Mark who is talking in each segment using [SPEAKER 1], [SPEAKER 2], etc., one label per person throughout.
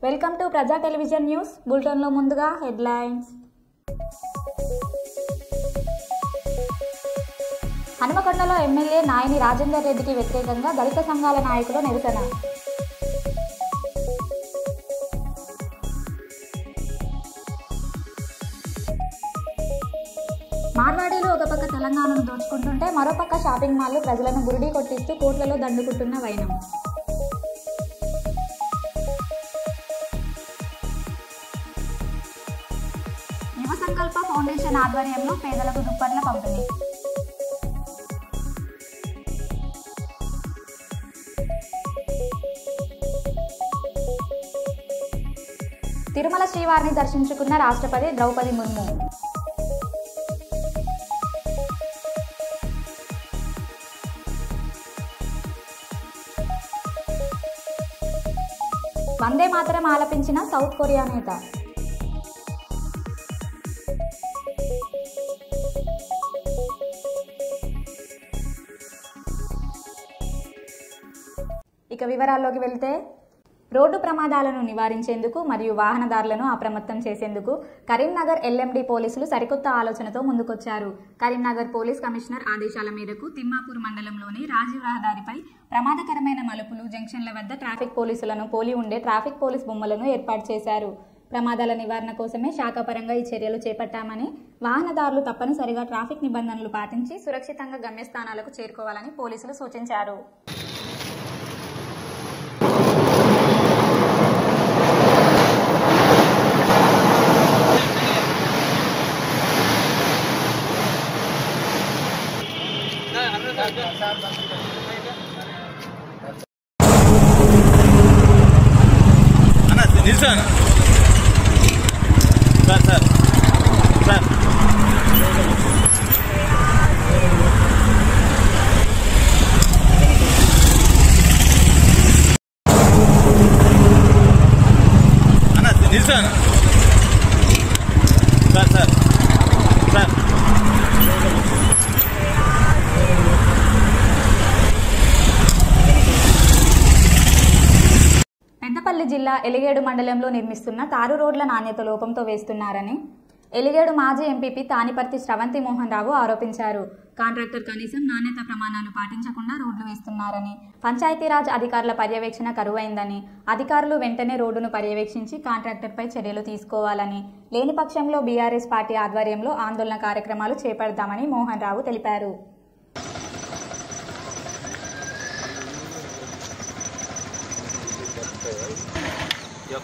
[SPEAKER 1] Welcome to ప్రజా television news bulletin లో ముందుగా హెడ్లైన్స్. హనుమకొండలో ఎమ్మెల్యే నాయని రాజేందర్ రెడ్డికి వ్యతిరేకంగా దళిత సంఘాల నాయకులు నిరసన. మార్వాడీలు ఒక పక్క తెలంగాణను దోచుకుంటుంటే మరోపక్క షాపింగ్ మాల్లు ప్రజలను బురిడీ కొట్టిస్తూ కోట్లలో దండుకుంటున్న వైనం. యువ సంకల్ప ఫౌండేషన్ ఆధ్వర్యంలో పేదలకు దుప్పట్ల పంపిణీ. తిరుమల శ్రీవారిని దర్శించుకున్న రాష్ట్రపతి ద్రౌపది ముర్ము. వందే మాతరం ఆలపించిన సౌత్ కొరియా నేత. ఇక వివరాల్లోకి వెళ్తే, రోడ్డు ప్రమాదాలను నివారించేందుకు మరియు వాహనదారులను అప్రమత్తం చేసేందుకు కరీంనగర్ ఎల్ఎండి పోలీసులు సరికొత్త ఆలోచనతో ముందుకొచ్చారు. కరీంనగర్ పోలీస్ కమిషనర్ ఆదేశాల మేరకు తిమ్మాపూర్ మండలంలోని రాజీవ్ రహదారిపై ప్రమాదకరమైన మలుపులు, జంక్షన్ల వద్ద ట్రాఫిక్ పోలీసులను పోలి ఉండే ట్రాఫిక్ పోలీస్ బొమ్మలను ఏర్పాటు చేశారు. ప్రమాదాల నివారణ కోసమే శాఖాపరంగా ఈ చర్యలు చేపట్టామని, వాహనదారులు తప్పనిసరిగా ట్రాఫిక్ నిబంధనలు పాటించి సురక్షితంగా గమ్యస్థానాలకు చేరుకోవాలని పోలీసులు సూచించారు. పెద్దపల్లి జిల్లా ఎలిగేడు మండలంలో నిర్మిస్తున్న తారు రోడ్ల నాణ్యత లోపంతో వేస్తున్నారని ఎలిగేడు మాజీ ఎంపీపీ తానిపర్తి శ్రవంతి మోహన్ రావు ఆరోపించారు. కాంట్రాక్టర్ కనీసం నాణ్యత ప్రమాణాలు పాటించకుండా రోడ్లు వేస్తున్నారని, పంచాయతీరాజ్ అధికారుల పర్యవేక్షణ కరువైందని, అధికారులు వెంటనే రోడ్డును పర్యవేక్షించి కాంట్రాక్టర్పై చర్యలు తీసుకోవాలని, లేని పక్షంలో బీఆర్ఎస్ పార్టీ ఆధ్వర్యంలో ఆందోళన కార్యక్రమాలు చేపడతామని మోహన్ రావు తెలిపారు.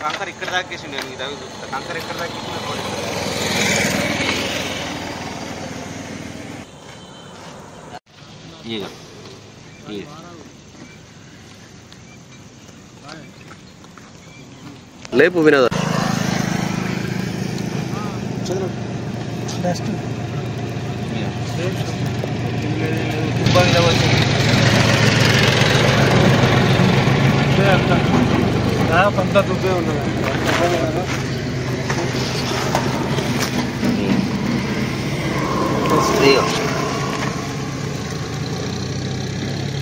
[SPEAKER 2] కంకర ఇక్కడ దాకేసి నేను కంకర ఇక్కడ దాకేసి
[SPEAKER 3] లేపు వినోద
[SPEAKER 4] పంట దుబ్బే ఉండదు.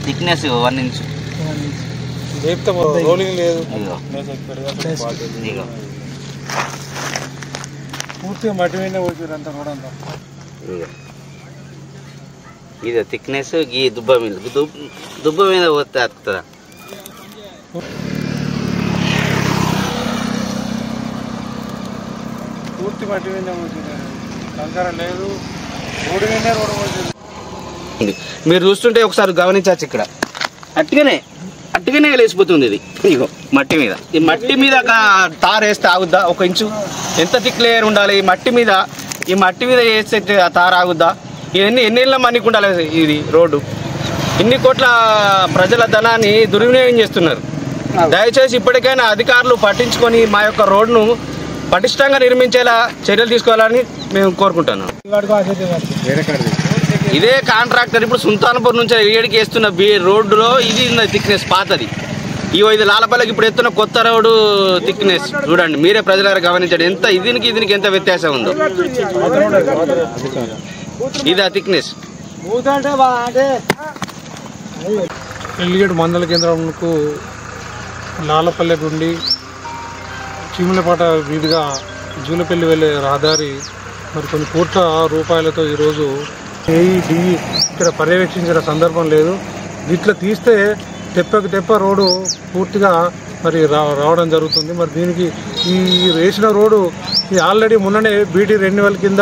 [SPEAKER 2] థిక్నెస్ 1 ఇంచ్
[SPEAKER 4] రోలింగ్ లేదు, పూర్తిగా మట్టి మీద పోతుంది అంతా కూడా.
[SPEAKER 2] ఇది థిక్నెస్ ఈ దుబ్బ మీద పోతే అతుకుతుందా?
[SPEAKER 4] పూర్తి మట్టి మీద పోతుంది, కంకర లేదు, రోడ్డు మీద రోడ్డు పోతుంది.
[SPEAKER 2] మీరు చూస్తుంటే ఒకసారి గమనించవచ్చు, ఇక్కడ అట్టుగానే లేచిపోతుంది. ఇది ఇగో మట్టి మీద, ఈ మట్టి మీద తారు వేస్తే ఆగుద్దా? 1 ఇంచు ఎంత థిక్ లేయర్ ఉండాలి ఈ మట్టి మీద? ఈ మట్టి మీద వేస్తే ఆ తారు ఆగుద్దా? ఇవన్నీ ఎన్నేళ్ళ మన్నికి ఉండాలి ఇది రోడ్డు? ఇన్ని కోట్ల ప్రజల ధనాన్ని దుర్వినియోగం చేస్తున్నారు. దయచేసి ఇప్పటికైనా అధికారులు పట్టించుకొని మా యొక్క రోడ్డును పటిష్టంగా నిర్మించేలా చర్యలు తీసుకోవాలని మేము కోరుకుంటున్నాం. ఇదే కాంట్రాక్టర్ ఇప్పుడు సుల్తాన్పూర్ నుంచి ఏడికి వేస్తున్న రోడ్డులో ఇది థిక్నెస్ పాతది. ఇది లాలపల్లికి ఇప్పుడు ఎత్తున్న కొత్త రోడ్డు థిక్నెస్ చూడండి, మీరే ప్రజలారా గమనించండి ఎంత దీనికి ఎంత వ్యత్యాసం ఉందో. ఇది ఆ థిక్నెస్.
[SPEAKER 4] ఎలిగేడు మండల కేంద్రంకు లాలపల్లె నుండి చీమలపాట వీధిగా జూలపల్లి వెళ్ళే రహదారి మరి కొన్ని కోట్ల రూపాయలతో ఈరోజు ఇక్కడ పర్యవేక్షించిన సందర్భం లేదు. ఇట్లా తీస్తే తెప్ప రోడ్డు పూర్తిగా మరి రావడం జరుగుతుంది. మరి దీనికి ఈ వేసిన రోడ్డు ఆల్రెడీ మొన్ననే బీటీ రెన్యువల్ కింద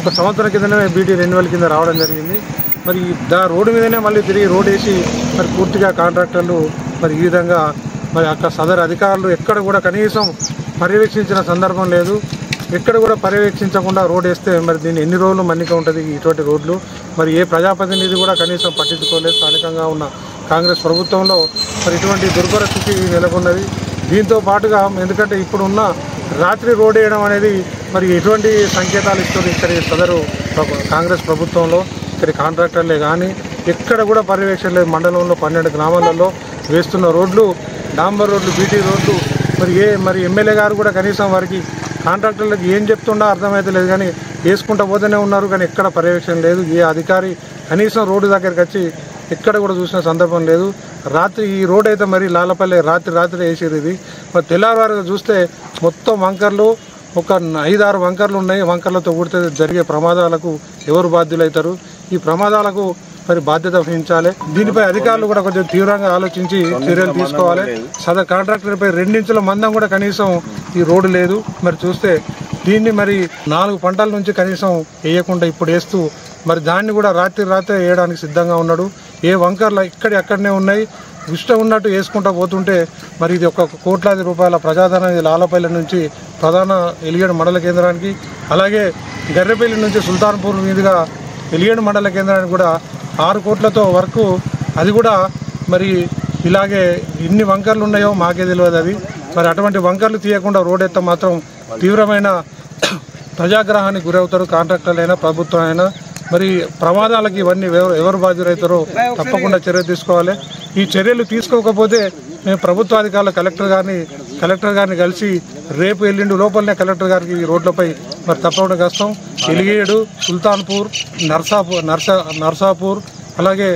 [SPEAKER 4] ఒక సంవత్సరం కిందనే బీటీ రెన్యువల్ కింద రావడం జరిగింది. మరి రోడ్డు మీదనే మళ్ళీ తిరిగి రోడ్ వేసి మరి పూర్తిగా కాంట్రాక్టర్లు మరి ఈ విధంగా మరి అక్కడ సదరు అధికారులు ఎక్కడ కూడా కనీసం పర్యవేక్షించిన సందర్భం లేదు. ఎక్కడ కూడా పర్యవేక్షించకుండా రోడ్ వేస్తే మరి దీన్ని ఎన్ని రోజులు మన్నిక ఉంటుంది ఇటువంటి రోడ్లు. మరి ఏ ప్రజాప్రతినిధి కూడా కనీసం పట్టించుకోలేదు. స్థానికంగా ఉన్న కాంగ్రెస్ ప్రభుత్వంలో మరి ఇటువంటి దుర్భర స్థితి నెలకొన్నది. దీంతో పాటుగా ఎందుకంటే ఇప్పుడున్న రాత్రి రోడ్ వేయడం అనేది మరి ఎటువంటి సంకేతాలు ఇస్తుంది ఇక్కడ సదరు కాంగ్రెస్ ప్రభుత్వంలో. ఇక్కడ కాంట్రాక్టర్లే కానీ ఎక్కడ కూడా పర్యవేక్షణ లేదు. మండలంలో 12 గ్రామాలలో వేస్తున్న రోడ్లు డాంబర్ రోడ్లు, బీటీ రోడ్లు మరి ఎమ్మెల్యే గారు కూడా కనీసం వారికి కాంట్రాక్టర్లకు ఏం చెప్తుండో అర్థమైతే లేదు కానీ వేసుకుంటూ పోతూనే ఉన్నారు. కానీ ఎక్కడ పర్యవేక్షణ లేదు. ఏ అధికారి కనీసం రోడ్డు దగ్గరికి వచ్చి ఎక్కడ కూడా చూసిన సందర్భం లేదు. రాత్రి ఈ రోడ్ అయితే మరి లాలపల్లి రాత్రి వేసేది. ఇది మరి తెల్లవారుగా చూస్తే మొత్తం వంకర్లు, ఒక 5-6 వంకర్లు ఉన్నాయి. వంకర్లతో కూడితే జరిగే ప్రమాదాలకు ఎవరు బాధ్యులవుతారు? ఈ ప్రమాదాలకు మరి బాధ్యత వహించాలి. దీనిపై అధికారులు కూడా కొంచెం తీవ్రంగా ఆలోచించి చర్యలు తీసుకోవాలి. సదరు కాంట్రాక్టర్పై 2 ఇంచుల మందం కూడా కనీసం ఈ రోడ్డు లేదు. మరి చూస్తే దీన్ని మరి 4 పంటల నుంచి కనీసం వేయకుండా ఇప్పుడు వేస్తూ మరి దాన్ని కూడా రాత్రి వేయడానికి సిద్ధంగా ఉన్నాడు. ఏ వంకర్లు అక్కడనే ఉన్నాయి. ఇష్టం ఉన్నట్టు వేసుకుంటూ పోతుంటే మరి ఇది ఒక కోట్లాది రూపాయల ప్రజాధనం. ఇది లాలపల్లి నుంచి ప్రధాన ఎలిగేడు మండల కేంద్రానికి, అలాగే గర్రెపల్లి నుంచి సుల్తాన్పూర్ మీదుగా ఎలిగేడు మండల కేంద్రానికి కూడా 6 కోట్లతో వర్క్. అది కూడా మరి ఇలాగే ఇన్ని వంకర్లు ఉన్నాయో మాకే తెలియదు. అది మరి అటువంటి వంకర్లు తీయకుండా రోడ్ ఎత్త మాత్రం తీవ్రమైన ప్రజాగ్రహానికి గురవుతారు. కాంట్రాక్టర్లు అయినా ప్రభుత్వం అయినా మరి ప్రమాదాలకి ఇవన్నీ ఎవరు బాధ్యులవుతారో తప్పకుండా చర్య తీసుకోవాలి. ఈ చర్యలు తీసుకోకపోతే మేము ప్రభుత్వ అధికారులు కలెక్టర్ గారిని కలిసి రేపు ఎల్లుండి లోపలనే కలెక్టర్ గారికి ఈ రోడ్లపై మరి తప్పకుండా కష్టం. ఎలిగేడు, సుల్తాన్పూర్, నర్సాపూర్ అలాగే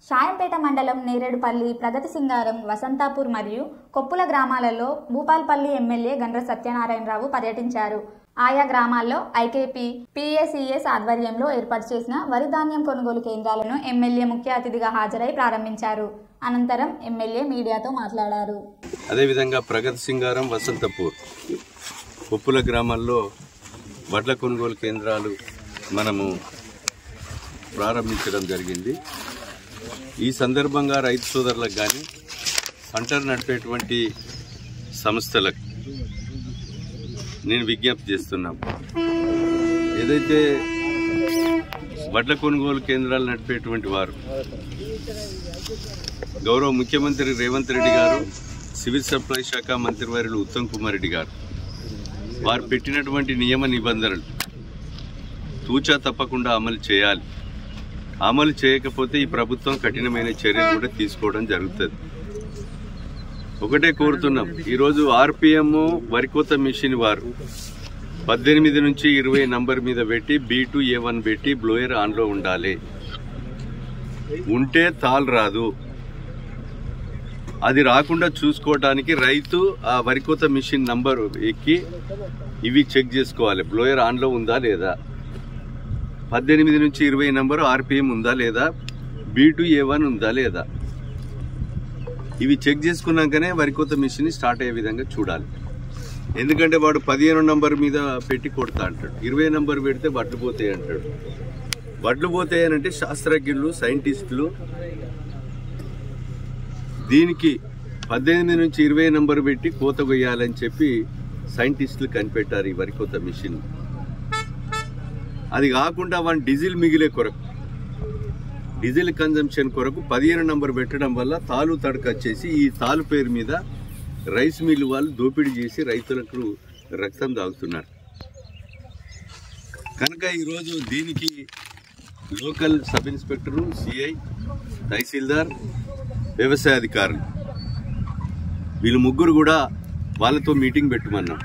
[SPEAKER 1] షాయంపేట మండలం నేరేడుపల్లి, ప్రగతి సింగారం, వసంతాపూర్ మరియు కొప్పుల గ్రామాలలో భూపాల్పల్లి ఎమ్మెల్యే గండ్ర సత్యనారాయణరావు పర్యటించారు. ఆయా గ్రామాల్లో ఐకేపీ, PACS ఆధ్వర్యంలో ఏర్పాటు చేసిన వరి ధాన్యం కొనుగోలు కేంద్రాలను ఎమ్మెల్యే ముఖ్య అతిథిగా హాజరై ప్రారంభించారు. అనంతరం ఎమ్మెల్యే మీడియాతో మాట్లాడారు.
[SPEAKER 3] అదేవిధంగా ప్రగతి సింగారం, వసంతపూర్, కొప్పుల గ్రామాల్లో వడ్ల కొనుగోలు కేంద్రాలు మనము ప్రారంభించడం జరిగింది. ఈ సందర్భంగా రైతు సోదరులకు కానీ పంటలు నడిపేటువంటి సంస్థలకు నేను విజ్ఞప్తి చేస్తున్నాం. ఏదైతే వడ్ల కొనుగోలు కేంద్రాలు నడిపేటువంటి వారు గౌరవ ముఖ్యమంత్రి రేవంత్ రెడ్డి గారు, సివిల్ సప్లై శాఖ మంత్రివర్యులు ఉత్తమ్ కుమార్ రెడ్డి గారు వారు పెట్టినటువంటి నియమ నిబంధనలు తూచా తప్పకుండా అమలు చేయాలి. అమలు చేయకపోతే ఈ ప్రభుత్వం కఠినమైన చర్యలు కూడా తీసుకోవడం జరుగుతుంది. ఒకటే కోరుతున్నాం, ఈరోజు RPM వరికోత మిషన్ వారు 18 నుంచి 20 నంబర్ మీద పెట్టి B2 A1 పెట్టి బ్లోయర్ ఆన్లో ఉండాలి. ఉంటే తాల్ రాదు. అది రాకుండా చూసుకోవడానికి రైతు ఆ వరికోత మిషన్ నంబర్ ఎక్కి ఇవి చెక్ చేసుకోవాలి. బ్లోయర్ ఆన్లో ఉందా లేదా, 18 నుంచి 20 నంబరు RPM ఉందా లేదా, B2 A1 ఉందా లేదా, ఇవి చెక్ చేసుకున్నాకనే వరికోత మిషన్ స్టార్ట్ అయ్యే విధంగా చూడాలి. ఎందుకంటే వాడు 15 నంబర్ మీద పెట్టి కొడతా అంటాడు, 20 నంబర్ పెడితే వడ్లు పోతాయి అంటాడు. వడ్లు పోతాయనంటే శాస్త్రజ్ఞులు, సైంటిస్టులు దీనికి 18 నుంచి 20 నంబర్ పెట్టి కోత కొయ్యాలని చెప్పి సైంటిస్టులు కనిపెట్టారు ఈ వరికోత మిషన్. అది కాకుండా వాడిని డీజిల్ మిగిలే కొరకు, డీజిల్ కన్జంప్షన్ కొరకు 15 నంబర్ పెట్టడం వల్ల తాలు తడకచ్చేసి ఈ తాలు పేరు మీద రైస్ మిల్లు వాళ్ళు దోపిడీ చేసి రైతులకు రక్తం తాగుతున్నారు. కనుక ఈరోజు దీనికి లోకల్ సబ్ ఇన్స్పెక్టరు, CI, తహసీల్దార్, వ్యవసాయ అధికారులు వీళ్ళు ముగ్గురు కూడా వాళ్ళతో మీటింగ్ పెట్టుమన్నాం.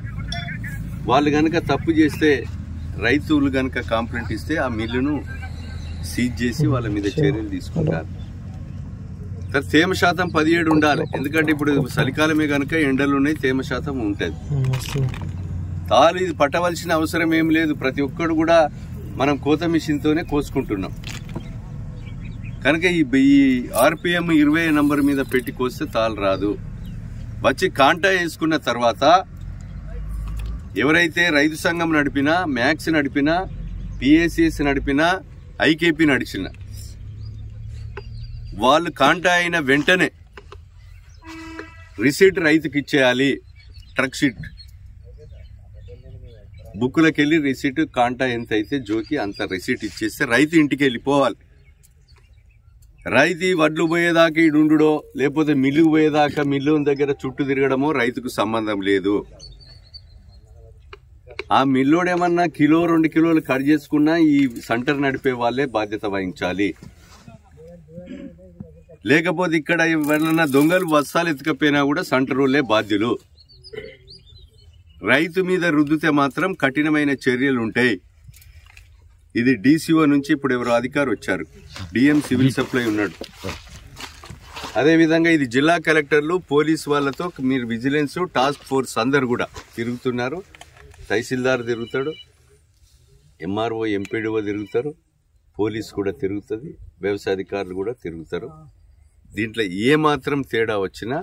[SPEAKER 3] వాళ్ళు కనుక తప్పు చేస్తే, రైతులు కనుక కంప్లైంట్ ఇస్తే ఆ మిల్లును సీజ్ చేసి వాళ్ళ మీద చర్యలు తీసుకుంటారు. తేమ శాతం 17 ఉండాలి. ఎందుకంటే ఇప్పుడు చలికాలమే కనుక ఎండలు ఉన్నాయి, తేమ శాతం ఉంటుంది. తాలు ఇది పట్టవలసిన అవసరం ఏం లేదు. ప్రతి ఒక్కడు కూడా మనం కోత మిషన్తోనే కోసుకుంటున్నాం కనుక ఈ ఆర్పిఎం 20 నంబర్ మీద పెట్టి కోస్తే తాలు రాదు. వచ్చి కాంటా వేసుకున్న తర్వాత ఎవరైతే రైతు సంఘం నడిపినా, మ్యాక్స్ నడిపినా, పిఏసిఎస్ నడిపినా, ఐకేపీ నడిచిన వాళ్ళు కాంటా అయిన వెంటనే రిసీట్ రైతుకి ఇచ్చేయాలి. ట్రక్ షీట్ బుక్కులకు వెళ్ళి రిసీట్ కాంటా ఎంత అయితే జోకి అంత రిసీట్ ఇచ్చేస్తే రైతు ఇంటికి వెళ్ళిపోవాలి. రైతు వడ్లు పోయేదాకా ఇడుండో లేకపోతే మిల్లుకు పోయేదాకా మిల్లు దగ్గర చుట్టూ తిరగడమో రైతుకు సంబంధం లేదు. ఆ మిల్లోడేమన్నా కిలో 2 కిలోలు కట్ చేసుకున్నా ఈ సెంటర్ నడిపే వాళ్ళే బాధ్యత వహించాలి. లేకపోతే ఇక్కడ ఎవరన్నా దొంగలు బస్తాలు ఎత్తుకపోయినా కూడా సెంటర్ వాళ్ళే బాధ్యులు. రైతు మీద రుద్దితే మాత్రం కఠినమైన చర్యలు ఉంటాయి. ఇది డీసీఓ నుంచి ఇప్పుడు ఎవరో అధికారి వచ్చారు, డిఎం సివిల్ సప్లై ఉన్నాడు. అదేవిధంగా ఇది జిల్లా కలెక్టర్లు, పోలీస్ వాళ్ళతో మీరు విజిలెన్స్ టాస్క్ ఫోర్స్ అందరు కూడా తిరుగుతున్నారు. తహసీల్దార్ తిరుగుతాడు, ఎంఆర్ఓ ఎంపీడీఓ తిరుగుతారు, పోలీస్ కూడా తిరుగుతుంది, వ్యవసాయ అధికారులు కూడా తిరుగుతారు. దీంట్లో ఏమాత్రం తేడా వచ్చినా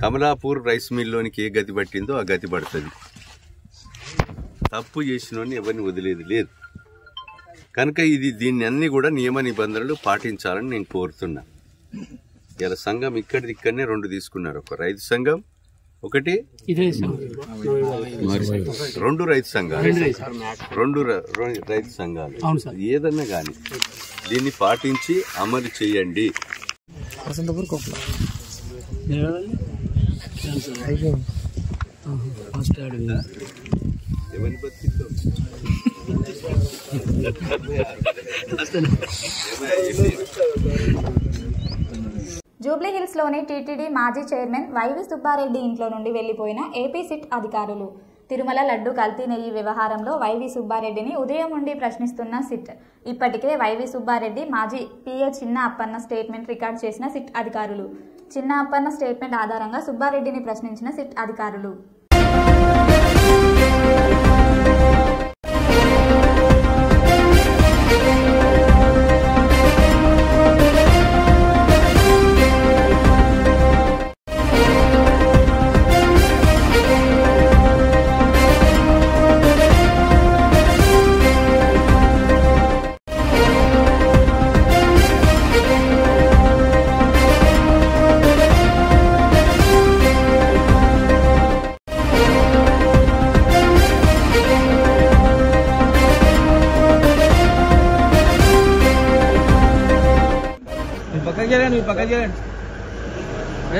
[SPEAKER 3] కమలాపూర్ రైస్ మిల్లోనికి ఏ గతి పట్టిందో ఆ గతి పడుతుంది. తప్పు చేసినోని ఎవరిని వదిలేది లేదు కనుక దీన్ని అన్ని కూడా నియమ నిబంధనలు పాటించాలని నేను కోరుతున్నా. ఇలా సంఘం ఇక్కడనే 2 తీసుకున్నారు. ఒక రైతు సంఘం, ఒకటి 2 రైతు సంఘాలు, 2 రైతు సంఘాలు. ఏదన్నా కానీ దీన్ని పాటించి అమలు చేయండి. ఎవరిని బతికితో
[SPEAKER 1] జూబ్లీ హిల్స్లోని టీటీడీ మాజీ చైర్మన్ వైవి సుబ్బారెడ్డి ఇంట్లో నుండి వెళ్లిపోయిన ఏపీ సిట్ అధికారులు. తిరుమల లడ్డు కల్తీ నెయ్యి వ్యవహారంలో వైవి సుబ్బారెడ్డిని ఉదయం నుండి ప్రశ్నిస్తున్న సిట్. ఇప్పటికే వైవి సుబ్బారెడ్డి మాజీ పిఏ చిన్న అప్పన్న స్టేట్మెంట్ రికార్డ్ చేసిన సిట్ అధికారులు. చిన్న అప్పన్న స్టేట్మెంట్ ఆధారంగా సుబ్బారెడ్డిని ప్రశ్నించిన సిట్ అధికారులు.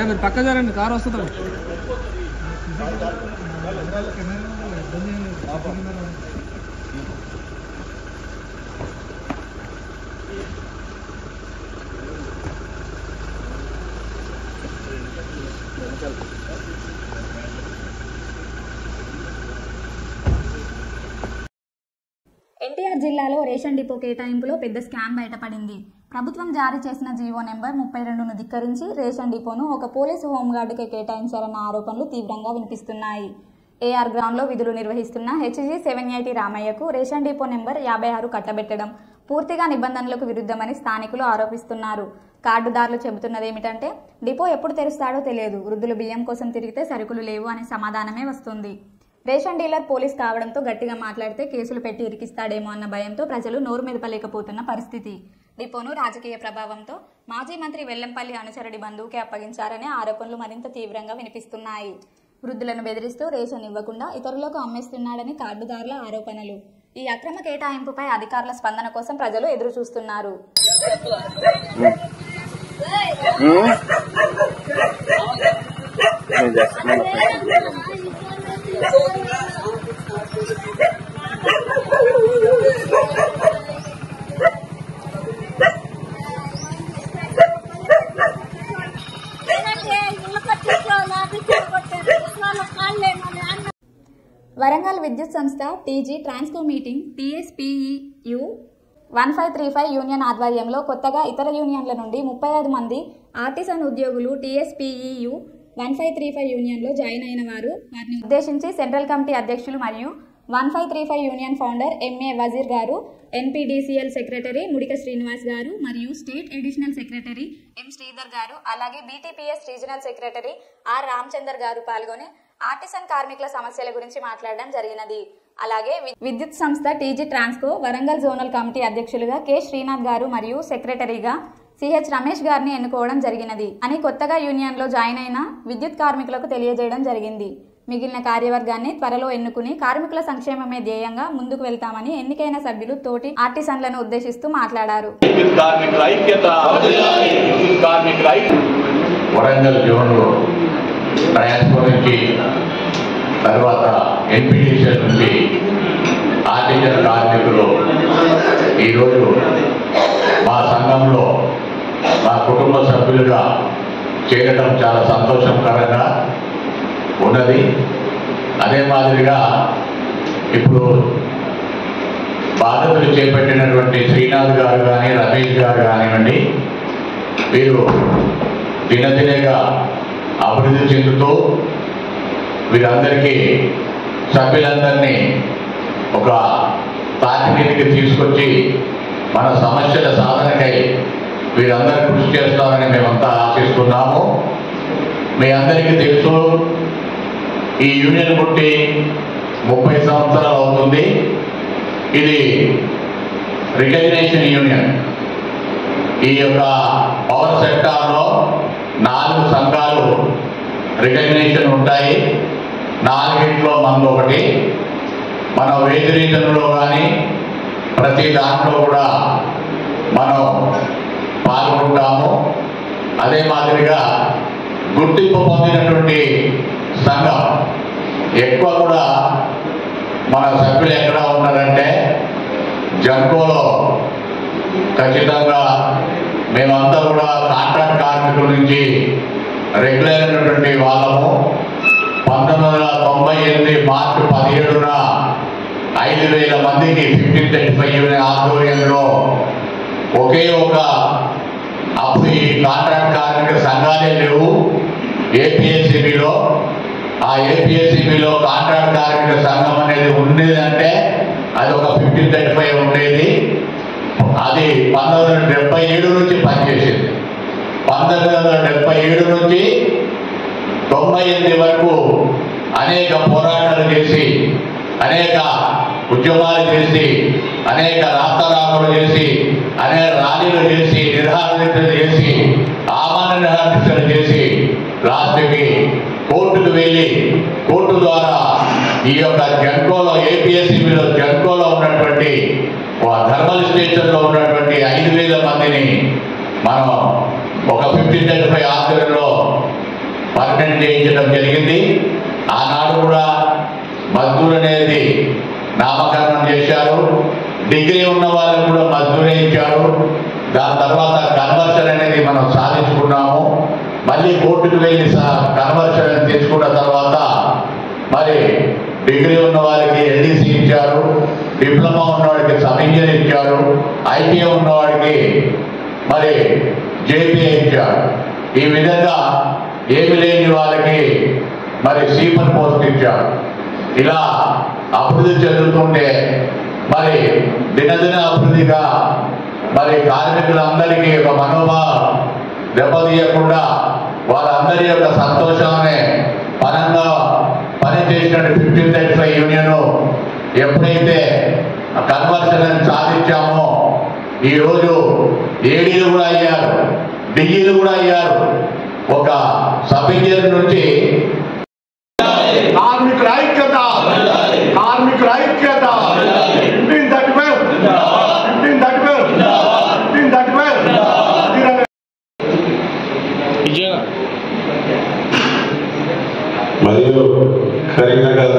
[SPEAKER 5] మీరు పక్క జరండి, కారు వస్తుంది.
[SPEAKER 1] ఎన్టీఆర్ జిల్లాలో రేషన్ డిపో కేటాయింపులో పెద్ద స్కామ్ బయటపడింది. ప్రభుత్వం జారీ చేసిన జీవో నెంబర్ 32ను ధిక్కరించి రేషన్ డిపోను ఒక పోలీసు హోంగార్డుకే కేటాయించారన్న ఆరోపణలు తీవ్రంగా వినిపిస్తున్నాయి. ఏఆర్ గ్రౌండ్లో విధులు నిర్వహిస్తున్న హెచ్జీ 780 రామయ్యకు రేషన్ డిపో నెంబర్ 56 కట్టబెట్టడం పూర్తిగా నిబంధనలకు విరుద్ధమని స్థానికులు ఆరోపిస్తున్నారు. కార్డుదారులు చెబుతున్నదేమిటంటే డిపో ఎప్పుడు తెరుస్తాడో తెలియదు, వృద్ధులు బియ్యం కోసం తిరిగితే సరుకులు లేవు అనే సమాధానమే వస్తుంది. రేషన్ డీలర్ పోలీస్ కావడంతో గట్టిగా మాట్లాడితే కేసులు పెట్టి ఇరికిస్తాడేమో అన్న భయంతో ప్రజలు నోరు మెదపలేకపోతున్న పరిస్థితి. డిపోను రాజకీయ ప్రభావంతో మాజీ మంత్రి వెల్లంపల్లి అనుచరుడి బంధువుకే అప్పగించారనే ఆరోపణలు మరింత తీవ్రంగా వినిపిస్తున్నాయి. వృద్ధులను బెదిరిస్తూ రేషన్ ఇవ్వకుండా ఇతరులకు అమ్మేస్తున్నాడని కార్డుదారుల ఆరోపణలు. ఈ అక్రమ కేటాయింపుపై అధికారుల స్పందన కోసం ప్రజలు ఎదురు చూస్తున్నారు. వరంగల్ విద్యుత్ సంస్థ టీజీ ట్రాన్స్కో మీటింగ్ టీఎస్పీఈయు 1535 యూనియన్ ఆధ్వర్యంలో కొత్తగా ఇతర యూనియన్ల నుండి 35 మంది ఆర్టిసన్ ఉద్యోగులు టీఎస్పీఈయు 1535 యూనియన్లో జాయిన్ అయిన వారు వారిని ఉద్దేశించి సెంట్రల్ కమిటీ అధ్యక్షులు మరియు 1535 యూనియన్ ఫౌండర్ ఎంఏ వజీర్ గారు, ఎన్పీడీసీఎల్ సెక్రటరీ ముడిక శ్రీనివాస్ గారు మరియు state additional secretary M Sridhar garu, అలాగే BTPS regional secretary R Ramachandar garu పాల్గొని ఆర్టిసన్ కార్మికుల సమస్యల గురించి మాట్లాడడం జరిగినది. అలాగే విద్యుత్ సంస్థ TG Transco Warangal zonal committee అధ్యక్షులుగా కె శ్రీనాథ్ గారు మరియు సెక్రటరీగా సిహెచ్ రమేష్ గారిని ఎన్నుకోవడం జరిగినది అని కొత్తగా యూనియన్లో జాయిన్ అయిన విద్యుత్ కార్మికులకు తెలియజేయడం జరిగింది. మిగిలిన కార్యవర్గాన్ని త్వరలో ఎన్నుకుని కార్మికుల సంక్షేమమే ధ్యేయంగా ముందుకు వెళ్తామని ఎన్నికైన సభ్యులు తోటి ఆర్టిసన్లను ఉద్దేశిస్తూ మాట్లాడారు.
[SPEAKER 5] వరంగల్ జోన్లో ట్రాన్స్కో నుంచి తర్వాత ఎన్పీడీసీఎల్ నుంచి ఆర్టిసన్ కార్మికులు ఈరోజు మా సంఘంలో మా కుటుంబ సభ్యులుగా చేరడం చాలా సంతోషకరంగా ఉన్నది. అదే మాదిరిగా ఇప్పుడు బాధ్యతలు చేపట్టినటువంటి శ్రీనాథ్ గారు కానీ రమేష్ గారు కానివ్వండి, వీరు దినదినగా అభివృద్ధి చెందుతూ వీరందరికీ సభ్యులందరినీ ఒక తాటి మీదకి తీసుకొచ్చి మన సమస్యల సాధనకై వీరందరూ కృషి చేస్తారని మేమంతా ఆశిస్తున్నాము. మీ అందరికీ తెలుసు, ఈ యూనియన్ పుట్టి 30 సంవత్సరాలు అవుతుంది. ఇది రికగ్నేషన్ యూనియన్. ఈ యొక్క పవర్ సెక్టార్లో 4 సంఘాలు రికగ్నేషన్ ఉంటాయి. 4 మంది ఒకటి. మన వేజ్ రీజన్లో కానీ ప్రతి దాంట్లో కూడా మనం పాల్గొంటాము. అదే మాదిరిగా గుర్తింపు పొందినటువంటి సంఘం ఎక్కువ కూడా మన సభ్యులు ఎక్కడ ఉన్నారంటే జంకోలో ఖచ్చితంగా మేమంతా కూడా కాంట్రాక్ట్ కార్మికుల నుంచి రెగ్యులర్ అయినటువంటి వాళ్ళము. 1998 మార్చి 17న 5,000 మందికి 1535 ఆధ్వర్యంలో ఒకే ఒక అప్పుడు ఈ కాంట్రాక్ట్ కార్మిక సంఘాలే లేవు ఏపీఎస్సీబీలో. ఆ ఏపీఎస్సీబీలో కాంట్రాక్ట్ కార్మిక సంఘం అనేది ఉండేదంటే అది ఒక 1535 ఉండేది. అది 1977 నుంచి పనిచేసింది. 1977 నుంచి 98 వరకు అనేక పోరాటాలు చేసి, అనేక ఉద్యమాలు చేసి, అనేక రాస్తారాకులు చేసి, అనేక ర్యాలీలు చేసి, నిర్హారదీక్షలు చేసి, ఆమరణ నిరాదీక్షలు చేసి లాస్ట్కి కోర్టుకు వెళ్ళి కోర్టు ద్వారా ఈ యొక్క జంకోలో ఏపీఎస్సీబీలో జంకోలో ఉన్నటువంటి థర్మల్ స్టేషన్లో ఉన్నటువంటి 5,000 మందిని మనం ఒక 1535 ఆధ్వర్యంలో పర్మనెంట్ చేయించడం జరిగింది. ఆనాడు కూడా మజ్దూర్ అనేది నామకరణం చేశారు. డిగ్రీ ఉన్న వాళ్ళకు కూడా మజ్దూరే ఇచ్చారు. దాని తర్వాత కన్వర్షన్ అనేది మనం సాధించుకున్నాము. మళ్ళీ కోర్టుకు వెళ్ళి కన్వర్షన్ తీసుకున్న తర్వాత మరి డిగ్రీ ఉన్న వారికి ఎల్డీసీ ఇచ్చారు, డిప్లొమా ఉన్నవాడికి సబ్ ఇంజనీర్ ఇచ్చారు, ఐటీఐ ఉన్నవాడికి మరి జేపీఐ ఇచ్చారు. ఈ విధంగా ఏమి లేని వాళ్ళకి మరి సీపర్ పోస్ట్ ఇచ్చారు. ఇలా అభివృద్ధి చెందుతుంటే మరి దినదిన అభివృద్ధిగా మరి కార్మికులందరికీ ఒక మనోభావం దెబ్బతీయకుండా వాళ్ళందరి యొక్క సంతోషాన్ని పరంగా పనిచేసిన 1535 యూనియన్ ఎప్పుడైతే కన్వర్షన్ సాధించామో ఈరోజు ఏడీలు కూడా అయ్యారు, డిఈలు కూడా అయ్యారు. ఒక సబ్ ఇంజనీర్ నుంచి
[SPEAKER 6] కార్మికుల ఐక్యత, కార్మికుల ఐక్యత. 1535
[SPEAKER 7] మరియు కరీంనగర్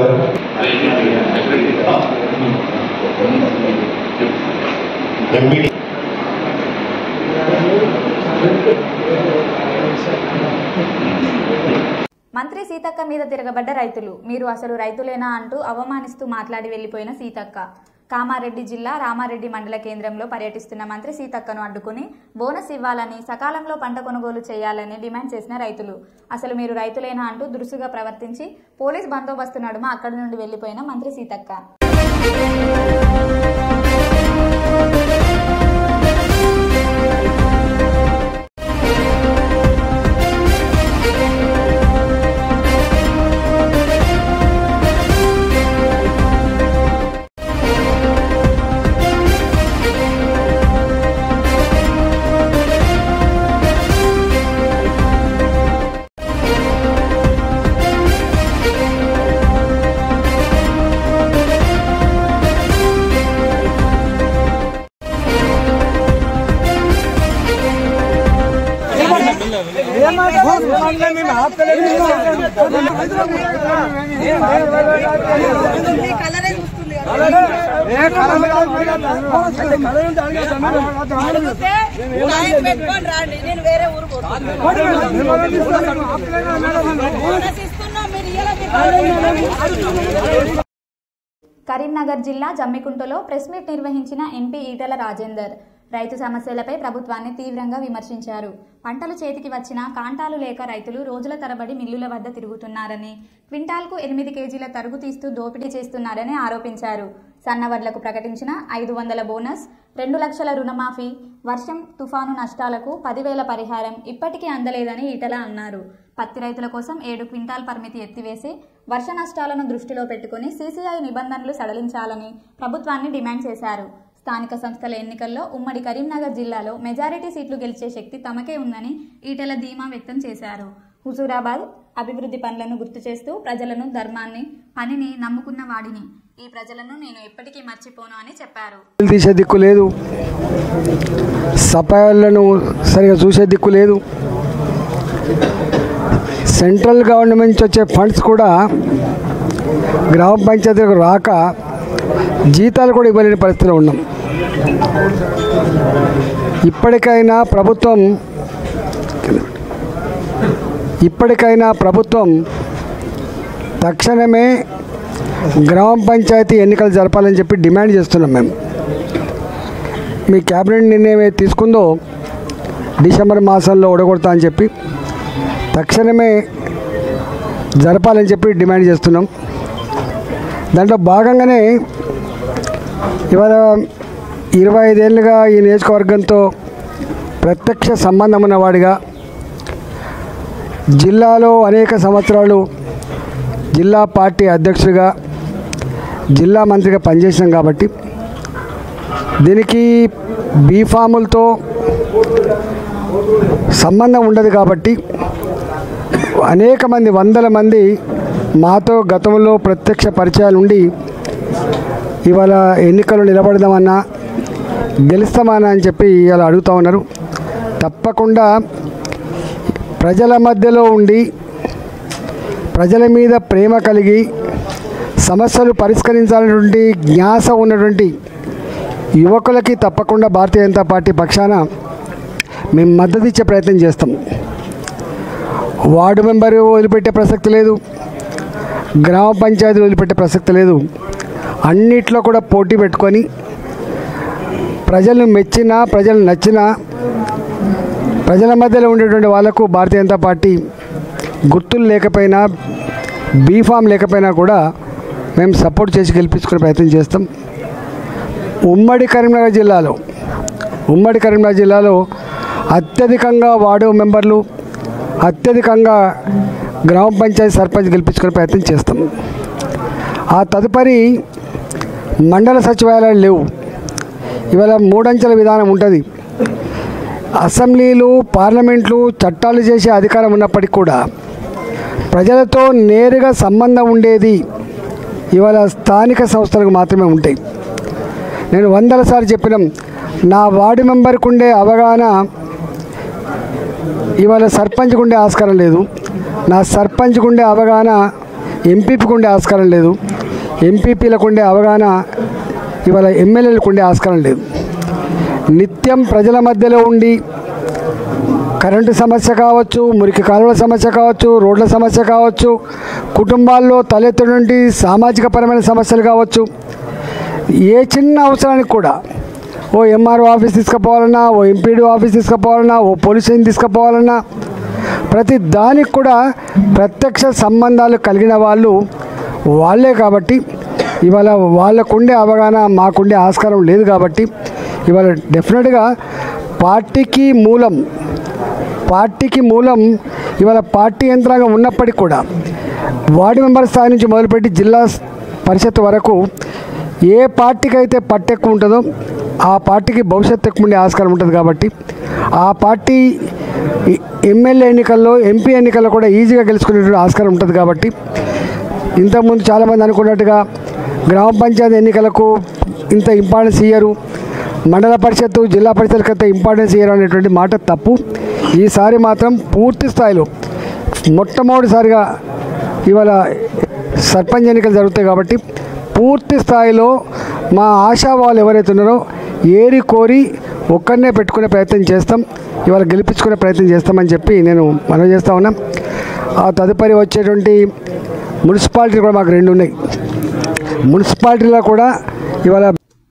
[SPEAKER 7] ఎంపీడీ
[SPEAKER 1] మంత్రి సీతక్క మీద తిరగబడ్డ రైతులు. మీరు అసలు రైతులేనా అంటూ అవమానిస్తూ మాట్లాడి వెళ్లిపోయిన సీతక్క. కామారెడ్డి జిల్లా రామారెడ్డి మండల కేంద్రంలో పర్యటిస్తున్న మంత్రి సీతక్కను అడ్డుకుని బోనస్ ఇవ్వాలని, సకాలంలో పంట కొనుగోలు చేయాలని డిమాండ్ చేసిన రైతులు. అసలు మీరు రైతులేనా అంటూ దురుసుగా ప్రవర్తించి పోలీస్ బందోబస్తు నడుమ అక్కడి నుండి వెళ్లిపోయిన మంత్రి సీతక్క. కరీంనగర్ జిల్లా జమ్మికుంటలో ప్రెస్ మీట్ నిర్వహించిన ఎంపీ ఈటెల రాజేందర్ రైతు సమస్యలపై ప్రభుత్వాన్ని తీవ్రంగా విమర్శించారు. పంటలు చేతికి వచ్చినా కాంటాలు లేక రైతులు రోజుల తరబడి మిల్లుల వద్ద తిరుగుతున్నారని, క్వింటాల్కు 8 కేజీల తరుగు తీస్తూ దోపిడీ చేస్తున్నారని ఆరోపించారు. సన్నవడ్లకు ప్రకటించిన 500 బోనస్, 2 లక్షల రుణమాఫీ, వర్షం తుఫాను నష్టాలకు 10,000 పరిహారం ఇప్పటికీ అందలేదని ఈటెల అన్నారు. పత్తి రైతుల కోసం 7 క్వింటాల్ పరిమితి ఎత్తివేసి వర్ష నష్టాలను దృష్టిలో పెట్టుకుని సీసీఐ నిబంధనలు సడలించాలని ప్రభుత్వాన్ని డిమాండ్ చేశారు. స్థానిక సంస్థల ఎన్నికల్లో ఉమ్మడి కరీంనగర్ జిల్లాలో మెజారిటీ సీట్లు గెలిచే శక్తి తమకే ఉందని ఈటెల ధీమా వ్యక్తం చేశారు. హుజూరాబాద్ అభివృద్ధి పనులను గుర్తు చేస్తూ ప్రజలను, ధర్మాన్ని, పనిని నమ్ముకున్న వాడిని, ఈ ప్రజలను నేను ఎప్పటికీ మర్చిపోను అని చెప్పారు.
[SPEAKER 8] తీసే దిక్కు లేదు, సఫాయిలను సరిగా చూసే దిక్కు లేదు. సెంట్రల్ గవర్నమెంట్ నుంచి వచ్చే ఫండ్స్ కూడా గ్రామ పంచాయతీలకు రాక జీతాలు కూడా ఇవ్వలేని పరిస్థితిలో ఉన్నాం. ఇప్పటికైనా ప్రభుత్వం తక్షణమే గ్రామ పంచాయతీ ఎన్నికలు జరపాలని చెప్పి డిమాండ్ చేస్తున్నాం. మేము మీ క్యాబినెట్ నిర్ణయం ఏది తీసుకుందో డిసెంబర్ మాసంలో ఓడగొడతా అని చెప్పి తక్షణమే జరపాలని చెప్పి డిమాండ్ చేస్తున్నాం. దాంట్లో భాగంగానే ఇవాళ 25 ఏళ్ళుగా ఈ నియోజకవర్గంతో ప్రత్యక్ష సంబంధం ఉన్నవాడిగా, జిల్లాలో అనేక సంవత్సరాలు జిల్లా పార్టీ అధ్యక్షుడిగా, జిల్లా మంత్రిగా పనిచేసినాం కాబట్టి దీనికి బీఫాములతో సంబంధం ఉండదు. కాబట్టి అనేక మంది, వందల మంది మాతో గతంలో ప్రత్యక్ష పరిచయాలు ఉండి ఇవాళ ఎన్నికలు నిలబడదామన్నా, గెలుస్తామన్నా అని చెప్పి ఇలా అడుగుతూ ఉన్నారు. తప్పకుండా ప్రజల మధ్యలో ఉండి, ప్రజల మీద ప్రేమ కలిగి, సమస్యలు పరిష్కరించాలనేటువంటి జ్ఞాస ఉన్నటువంటి యువకులకి తప్పకుండా భారతీయ జనతా పార్టీ పక్షాన మేము మద్దతు ఇచ్చే ప్రయత్నం చేస్తాం. వార్డు మెంబరు వదిలిపెట్టే ప్రసక్తి లేదు, గ్రామ పంచాయతీలు వదిలిపెట్టే ప్రసక్తి లేదు. అన్నిట్లో కూడా పోటీ పెట్టుకొని ప్రజలను మెచ్చినా, ప్రజలు నచ్చినా, ప్రజల మధ్యలో ఉండేటువంటి వాళ్ళకు భారతీయ జనతా పార్టీ గుర్తులు లేకపోయినా, బీఫామ్ లేకపోయినా కూడా మేము సపోర్ట్ చేసి గెలిపించుకునే ప్రయత్నం చేస్తాం. ఉమ్మడి కరీంనగర్ జిల్లాలో అత్యధికంగా వార్డు మెంబర్లు, అత్యధికంగా గ్రామ పంచాయతీ సర్పంచ్ గెలిపించుకునే ప్రయత్నం చేస్తాం. ఆ తదుపరి మండల సచివాలయాలు లేవు. ఇవాళ 3 అంచెల విధానం ఉంటుంది. అసెంబ్లీలు, పార్లమెంట్లు చట్టాలు చేసే అధికారం ఉన్నప్పటికీ కూడా ప్రజలతో నేరుగా సంబంధం ఉండేది ఇవాళ స్థానిక సంస్థలకు మాత్రమే ఉంటాయి. నేను 100 సార్లు చెప్పినాం, నా వార్డు మెంబర్కు ఉండే అవగాహన ఇవాళ సర్పంచ్కు ఉండే ఆస్కారం లేదు, నా సర్పంచ్కు ఉండే అవగాహన ఎంపీపీకి ఉండే ఆస్కారం లేదు, ఎంపీపీలకు ఉండే అవగాహన ఇవాళ ఎమ్మెల్యేలకు ఉండే ఆస్కారం లేదు. నిత్యం ప్రజల మధ్యలో ఉండి కరెంటు సమస్య కావచ్చు, మురికి కాలువల సమస్య కావచ్చు, రోడ్ల సమస్య కావచ్చు, కుటుంబాల్లో తలెత్తునటువంటి సామాజిక పరమైన సమస్యలు కావచ్చు, ఏ చిన్న అవసరానికి కూడా ఓ ఎంఆర్ఓ ఆఫీస్ తీసుకుపోవాలన్నా, ఓ ఎంపీడీ ఆఫీస్ తీసుకుపోవాలన్నా, ఓ పోలీస్ స్టేషన్ తీసుకుపోవాలన్నా ప్రతి దానికి కూడా ప్రత్యక్ష సంబంధాలు కలిగిన వాళ్ళు వాళ్ళే. కాబట్టి ఇవాళ వాళ్ళకుండే అవగాహన మాకుండే ఆస్కారం లేదు. కాబట్టి ఇవాళ డెఫినెట్గా పార్టీకి మూలం ఇవాళ పార్టీ యంత్రాంగం ఉన్నప్పటికీ కూడా వార్డు మెంబర్ స్థాయి నుంచి మొదలుపెట్టి జిల్లా పరిషత్ వరకు ఏ పార్టీకి అయితే పట్టు ఎక్కువ ఉంటుందో ఆ పార్టీకి భవిష్యత్తు ఎక్కువ ఉండే ఆస్కారం ఉంటుంది. కాబట్టి ఆ పార్టీ ఎమ్మెల్యే ఎన్నికల్లో, ఎంపీ ఎన్నికల్లో కూడా ఈజీగా గెలుచుకునేటువంటి ఆస్కారం ఉంటుంది. కాబట్టి ఇంతకుముందు చాలామంది అనుకున్నట్టుగా గ్రామ పంచాయతీ ఎన్నికలకు ఇంత ఇంపార్టెన్స్ ఇయ్యరు, మండల పరిషత్తు, జిల్లా పరిషత్లకు అంత ఇంపార్టెన్స్ ఇయ్యరు అనేటువంటి మాట తప్పు. ఈసారి మాత్రం పూర్తి స్థాయిలో మొట్టమొదటిసారిగా ఇవాళ సర్పంచ్ ఎన్నికలు జరుగుతాయి. కాబట్టి పూర్తి స్థాయిలో మా ఆశావాళ్ళు ఎవరైతే ఉన్నారో ఏరి కోరి ఒక్కరినే పెట్టుకునే ప్రయత్నం చేస్తాం, ఇవాళ గెలిపించుకునే ప్రయత్నం చేస్తామని చెప్పి నేను మనవి చేస్తూ ఉన్నా. ఆ తదుపరి వచ్చేటువంటి మున్సిపాలిటీ కూడా మాకు 2 ఉన్నాయి. మున్సిపాలిటీలో కూడా ఇవాళ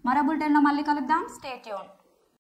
[SPEAKER 1] మరో బులెటిన్లో మళ్ళీ కలుద్దాం. Stay tune.